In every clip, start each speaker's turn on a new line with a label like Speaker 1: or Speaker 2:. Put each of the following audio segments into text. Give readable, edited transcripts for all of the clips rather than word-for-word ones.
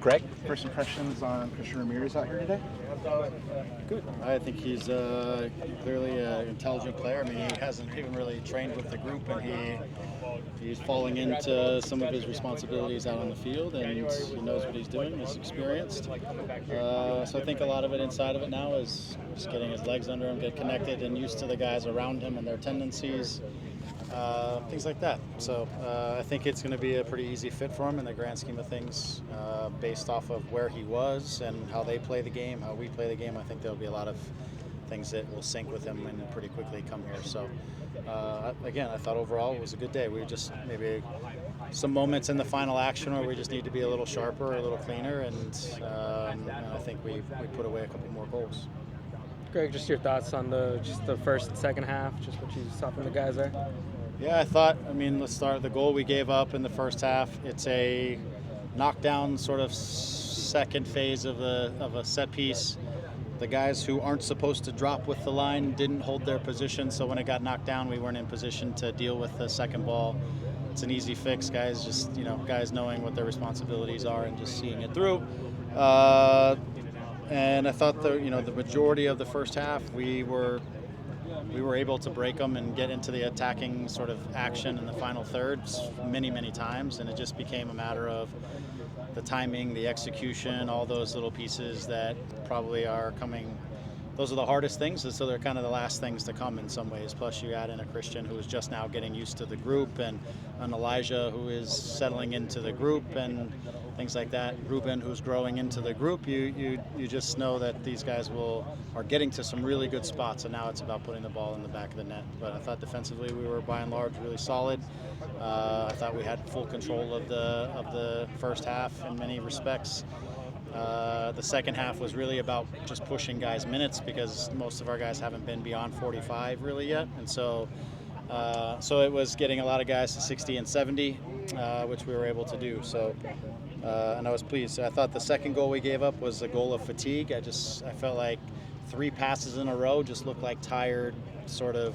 Speaker 1: Greg, first impressions on Christian Ramirez out here today?
Speaker 2: Good. I think he's clearly an intelligent player. I mean, he hasn't even really trained with the group, and he's falling into some of his responsibilities out on the field, and he knows what he's doing. He's experienced. So I think a lot of it inside of it now is just getting his legs under him, get connected and used to the guys around him and their tendencies. Things like that. So I think it's going to be a pretty easy fit for him in the grand scheme of things, based off of where he was and how they play the game, how we play the game. I think there'll be a lot of things that will sync with him and pretty quickly come here. So again, I thought overall it was a good day. We just maybe some moments in the final action where we just need to be a little sharper, a little cleaner, and I think we put away a couple more goals.
Speaker 3: Greg, just your thoughts on the first and second half, just what you saw from the guys there?
Speaker 2: Yeah, let's start the goal we gave up in the first half. It's a knockdown sort of second phase of a set piece. The guys who aren't supposed to drop with the line didn't hold their position, so when it got knocked down, we weren't in position to deal with the second ball. It's an easy fix, guys. Just guys knowing what their responsibilities are and just seeing it through. And I thought the majority of the first half we were able to break them and get into the attacking sort of action in the final thirds many times, and it just became a matter of the timing, the execution, all those little pieces that probably are coming. Those are the hardest things, and so they're kind of the last things to come in some ways. Plus you add in a Christian who is just now getting used to the group, and an Elijah who is settling into the group, and things like that. Ruben, who's growing into the group. You just know that these guys are getting to some really good spots, and now it's about putting the ball in the back of the net. But I thought defensively we were by and large really solid. I thought we had full control of the first half in many respects. The second half was really about just pushing guys' minutes because most of our guys haven't been beyond 45 really yet, and so it was getting a lot of guys to 60 and 70, which we were able to do. So. And I was pleased. I thought the second goal we gave up was a goal of fatigue. I felt like 3 passes in a row just looked like tired, sort of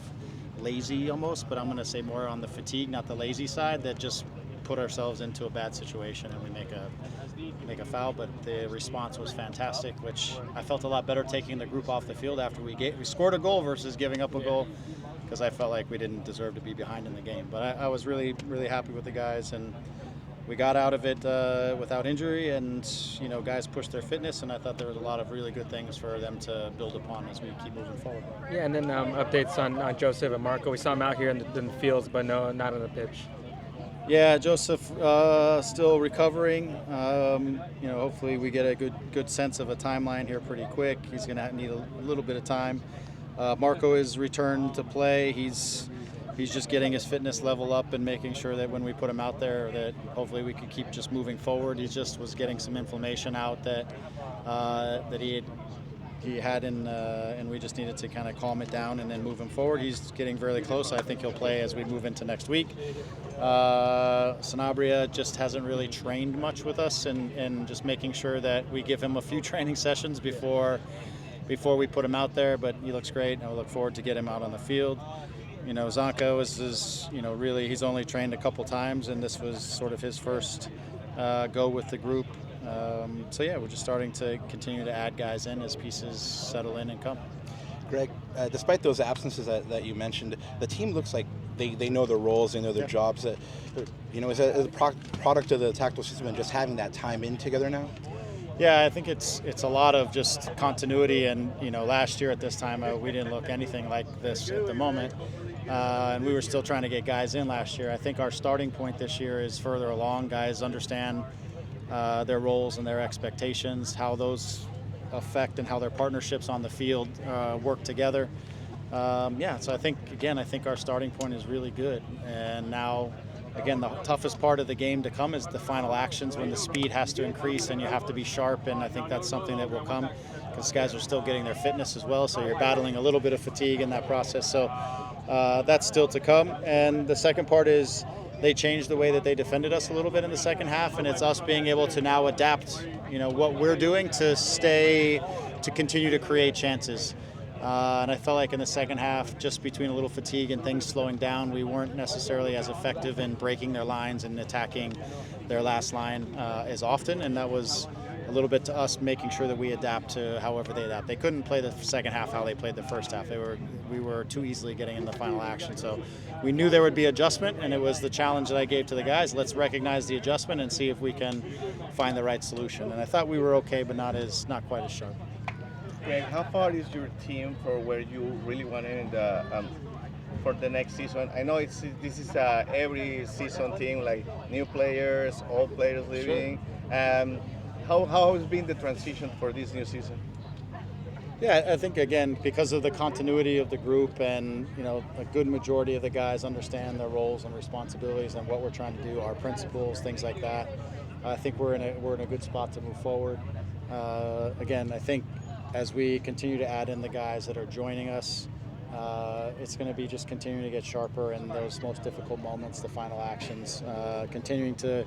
Speaker 2: lazy almost, but I'm going to say more on the fatigue, not the lazy side, that just put ourselves into a bad situation and we make a foul. But the response was fantastic, which I felt a lot better taking the group off the field after we scored a goal versus giving up a goal, because I felt like we didn't deserve to be behind in the game. But I was really happy with the guys, and we got out of it without injury, and guys pushed their fitness, and I thought there was a lot of really good things for them to build upon as we keep moving forward.
Speaker 3: Yeah, and then updates on Joseph and Marco. We saw him out here in the fields, but not on the pitch.
Speaker 2: Yeah, Joseph still recovering. Hopefully we get a good sense of a timeline here pretty quick. He's going to need a little bit of time. Marco is returned to play. He's just getting his fitness level up and making sure that when we put him out there that hopefully we could keep just moving forward. He just was getting some inflammation out that he had and we just needed to kind of calm it down and then move him forward. He's getting very close. I think he'll play as we move into next week. Sanabria just hasn't really trained much with us, and just making sure that we give him a few training sessions before we put him out there, but he looks great, and I look forward to get him out on the field. Zanka is really, he's only trained a couple times, and this was sort of his first go with the group. We're just starting to continue to add guys in as pieces settle in and come.
Speaker 1: Greg, despite those absences that you mentioned, the team looks like they know their roles, they know their jobs. Is that a product of the tactical system and just having that time in together now?
Speaker 2: Yeah, I think it's a lot of just continuity, and last year at this time we didn't look anything like this at the moment. And we were still trying to get guys in last year. I think our starting point this year is further along. Guys understand their roles and their expectations, how those affect and how their partnerships on the field work together. So I think our starting point is really good. And now, again, the toughest part of the game to come is the final actions when the speed has to increase and you have to be sharp, and I think that's something that will come because guys are still getting their fitness as well, so you're battling a little bit of fatigue in that process. So that's still to come. And the second part is they changed the way that they defended us a little bit in the second half, and it's us being able to now adapt, what we're doing to continue to create chances. And I felt like in the second half, just between a little fatigue and things slowing down, we weren't necessarily as effective in breaking their lines and attacking their last line as often. And that was a little bit to us making sure that we adapt to however they adapt. They couldn't play the second half how they played the first half. We were too easily getting in the final action. So we knew there would be adjustment, and it was the challenge that I gave to the guys. Let's recognize the adjustment and see if we can find the right solution. And I thought we were okay, but not quite as sharp.
Speaker 4: Greg, how far is your team for where you really want in the for the next season? I know this is every season team, like new players, old players leaving. Sure. How has been the transition for this new season?
Speaker 2: Yeah, I think again because of the continuity of the group, and a good majority of the guys understand their roles and responsibilities and what we're trying to do, our principles, things like that. I think we're in a good spot to move forward. Again, I think as we continue to add in the guys that are joining us, it's going to be just continuing to get sharper in those most difficult moments, the final actions, continuing to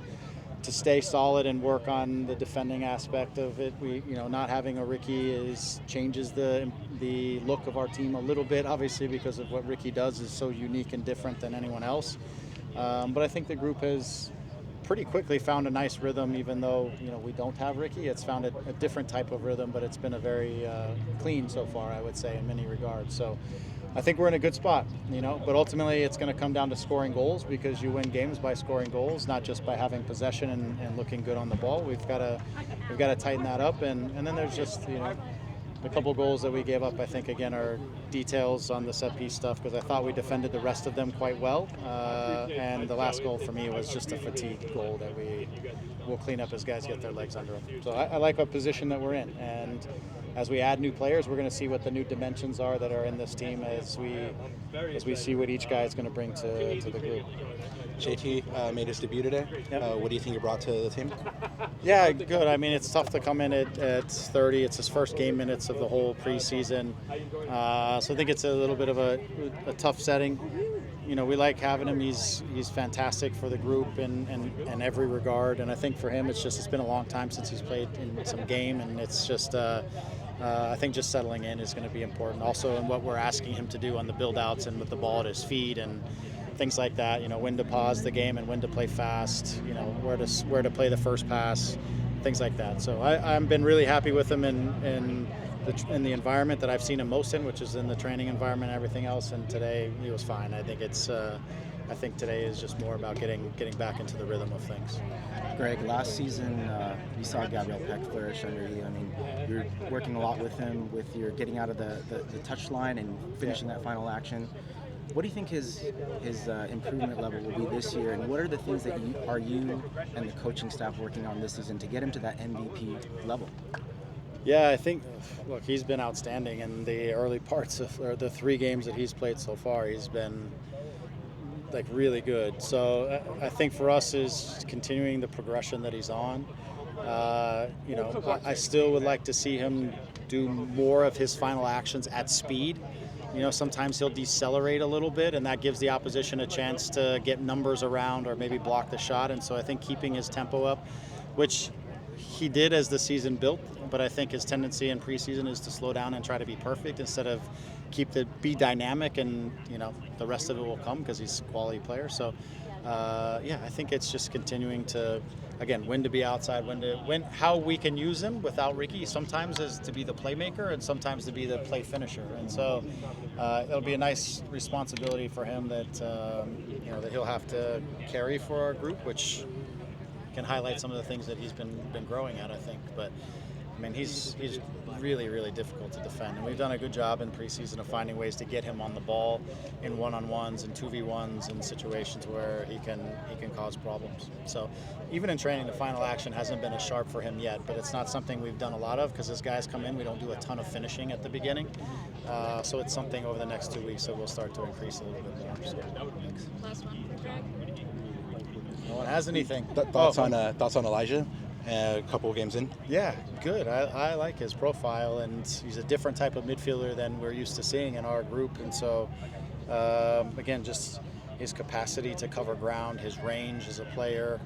Speaker 2: stay solid and work on the defending aspect of it. We, not having a Ricky changes the look of our team a little bit, obviously, because of what Ricky does is so unique and different than anyone else. But I think the group has pretty quickly found a nice rhythm, even though we don't have Ricky. It's found a different type of rhythm, but it's been a very clean so far, I would say, in many regards. So I think we're in a good spot, but ultimately it's going to come down to scoring goals, because you win games by scoring goals, not just by having possession and looking good on the ball. We've got to tighten that up, and then there's just a couple goals that we gave up, I think, again, are details on the set-piece stuff, because I thought we defended the rest of them quite well. And the last goal for me was just a fatigue goal that we'll clean up as guys get their legs under them. So I like what position that we're in. And as we add new players, we're going to see what the new dimensions are that are in this team as we see what each guy is going to bring to the group.
Speaker 1: JT made his debut today.
Speaker 2: Yep.
Speaker 1: What do you think you brought to the team?
Speaker 2: Yeah, good. I mean, it's tough to come in at 30. It's his first game minutes of the whole preseason. So I think it's a little bit of a tough setting. We like having him. He's fantastic for the group in every regard. And I think for him, it's been a long time since he's played in some game. And it's just, I think just settling in is going to be important. Also in what we're asking him to do on the build-outs and with the ball at his feet and things like that, when to pause the game and when to play fast, where to play the first pass, things like that. So I've been really happy with him in the environment that I've seen him most in, which is in the training environment and everything else. And today he was fine. I think today is just more about getting back into the rhythm of things.
Speaker 5: Greg, last season you saw Gabriel Pec flourish under you. I mean, you're working a lot with him, with your getting out of the touch line and finishing that final action. What do you think his improvement level will be this year, and what are the things that you and the coaching staff working on this season to get him to that MVP level?
Speaker 2: Yeah, I think, look, he's been outstanding in the early parts of the 3 games that he's played so far. He's been really good. So I think for us is continuing the progression that he's on. I still would like to see him do more of his final actions at speed. Sometimes he'll decelerate a little bit, and that gives the opposition a chance to get numbers around or maybe block the shot. And so I think keeping his tempo up, which he did as the season built, but I think his tendency in preseason is to slow down and try to be perfect instead of be dynamic, and the rest of it will come because he's a quality player. So I think it's just continuing to, again, when to be outside, how we can use him without Ricky sometimes is to be the playmaker and sometimes to be the play finisher. And so it'll be a nice responsibility for him that that he'll have to carry for our group, which can highlight some of the things that he's been growing at, I think. But I mean, he's really, really difficult to defend, and we've done a good job in preseason of finding ways to get him on the ball in one-on-ones and 2v1s and situations where he can cause problems. So even in training, the final action hasn't been as sharp for him yet, but it's not something we've done a lot of because as guys come in, we don't do a ton of finishing at the beginning. So it's something over the next 2 weeks that we'll start to increase a little bit more. So.
Speaker 6: Last one, Greg.
Speaker 2: No one has anything.
Speaker 1: Thoughts on Elijah? A couple of games in.
Speaker 2: Yeah, good. I like his profile, and he's a different type of midfielder than we're used to seeing in our group. And so, again, just his capacity to cover ground, his range as a player,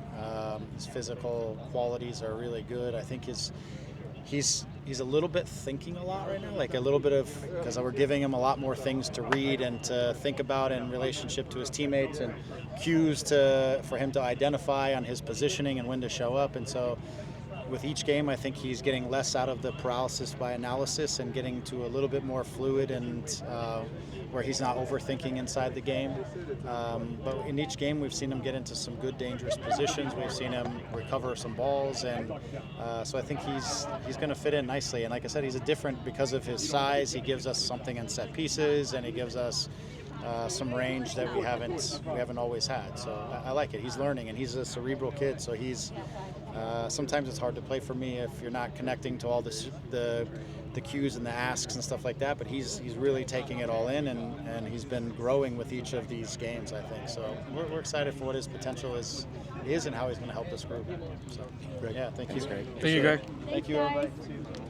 Speaker 2: his physical qualities are really good. I think he's he's a little bit thinking a lot right now, like a little bit of, because we're giving him a lot more things to read and to think about in relationship to his teammates and cues for him to identify on his positioning and when to show up. And so with each game, I think he's getting less out of the paralysis by analysis and getting to a little bit more fluid and where he's not overthinking inside the game. But in each game, we've seen him get into some good, dangerous positions. We've seen him recover some balls, and so I think he's going to fit in nicely. And like I said, he's a different because of his size. He gives us something in set pieces, and he gives us some range that we haven't always had. So I like it. He's learning, and he's a cerebral kid. So he's sometimes it's hard to play for me if you're not connecting to all the cues and the asks and stuff like that. But he's really taking it all in, and he's been growing with each of these games, I think. So we're excited for what his potential is and how he's going to help this group. So yeah, thank you.
Speaker 3: Thank you, Greg.
Speaker 2: Thank you, everybody.